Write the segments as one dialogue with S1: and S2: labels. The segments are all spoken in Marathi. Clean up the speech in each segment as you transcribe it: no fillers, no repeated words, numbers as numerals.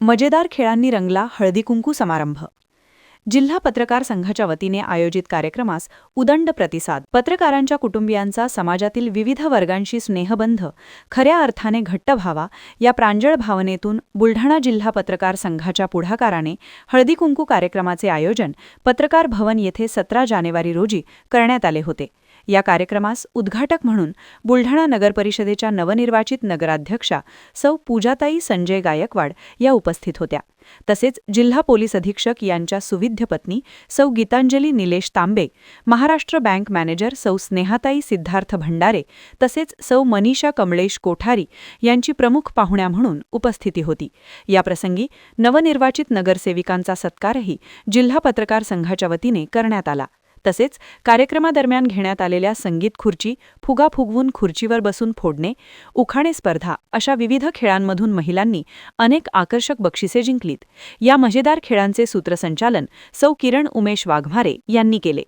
S1: मजेदार खेळांनी रंगला हळदीकुंकू समारंभ. जिल्हा पत्रकार संघाच्या वतीने आयोजित कार्यक्रमास उदंड प्रतिसाद. पत्रकारांच्या कुटुंबियांचा समाजातील विविध वर्गांशी स्नेहबंध खऱ्या अर्थाने घट्ट व्हावा या प्रांजळ भावनेतून बुलढाणा जिल्हा पत्रकार संघाच्या पुढाकाराने हळदीकुंकू कार्यक्रमाचे आयोजन पत्रकार भवन येथे 17 जानेवारी रोजी करण्यात आले होते. या कार्यक्रमास उद्घाटक म्हणून बुलढाणा नगरपरिषदेच्या नवनिर्वाचित नगराध्यक्षा सौ पूजाताई संजय गायकवाड या उपस्थित होत्या. तसेच जिल्हा पोलीस अधीक्षक यांच्या सुविद्य पत्नी सौ गीतांजली निलेश तांबे, महाराष्ट्र बँक मॅनेजर सौ स्नेहाताई सिद्धार्थ भंडारे तसेच सौ मनीषा कमलेश कोठारी यांची प्रमुख पाहुण्या म्हणून उपस्थिती होती. याप्रसंगी नवनिर्वाचित नगरसेविकांचा सत्कारही जिल्हा पत्रकार संघाच्या वतीने करण्यात आला. तसेच कार्यक्रमादरम्यान घेण्यात आलेल्या संगीत खुर्ची, फुगा फुगवून खुर्चीवर बसून फोडणे, उखाणे स्पर्धा अशा विविध खेळांमधून महिलांनी अनेक आकर्षक बक्षिसे जिंकलीत. या मजेदार खेळांचे सूत्रसंचालन सौ किरण उमेश वाघमारे यांनी केले.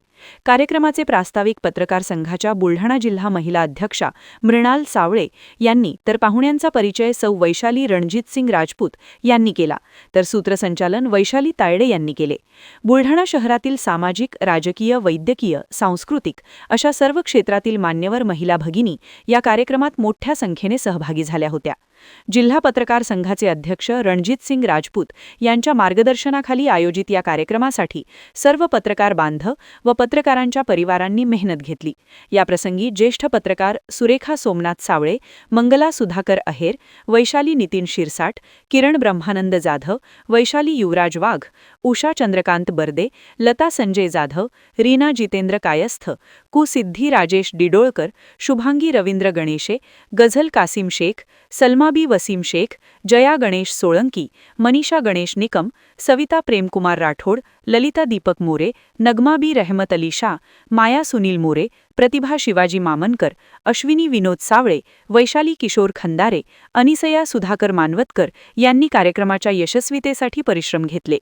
S1: कार्यक्रमाचे प्रास्ताविक पत्रकार संघाच्या बुलढाणा जिल्हा महिला अध्यक्षा मृणाल सावळे यांनी तर पाहुण्यांचा परिचय सौ वैशाली रणजितसिंग राजपूत यांनी केला, तर सूत्रसंचालन वैशाली तायडे यांनी केले. बुलढाणा शहरातील सामाजिक, राजकीय, वैद्यकीय, सांस्कृतिक अशा सर्व क्षेत्रातील मान्यवर महिला भगिनी या कार्यक्रमात मोठ्या संख्येने सहभागी झाल्या होत्या. जिल्हा पत्रकार संघाचे अध्यक्ष रणजितसिंग राजपूत यांच्या मार्गदर्शनाखाली आयोजित या कार्यक्रमासाठी सर्व पत्रकार बांधव व पत्रकारांच्या परिवारांनी मेहनत घेतली. याप्रसंगी ज्येष्ठ पत्रकार सुरेखा सोमनाथ सावळे, मंगला सुधाकर अहेर, वैशाली नितीन शिरसाट, किरण ब्रह्मानंद जाधव, वैशाली युवराज वाघ, उषा चंद्रकांत बर्दे, लता संजय जाधव, रीना जितेंद्र कायस्थ, कुसिद्धी राजेश डिडोळकर, शुभांगी रवींद्र गणेशे, गझल कासिम शेख, सलमाबी वसीम शेख, जया गणेश सोळंकी, मनीषा गणेश निकम, सविता प्रेमकुमार राठोड, ललिता दीपक मोरे, नगमाबी रहमत अली शाह, माया सुनील मोरे, प्रतिभा शिवाजी मामनकर, अश्विनी विनोद सावळे, वैशाली किशोर खंदारे, अनिसया सुधाकर मानवतकर यांनी कार्यक्रमाच्या यशस्वीतेसाठी परिश्रम घेतले.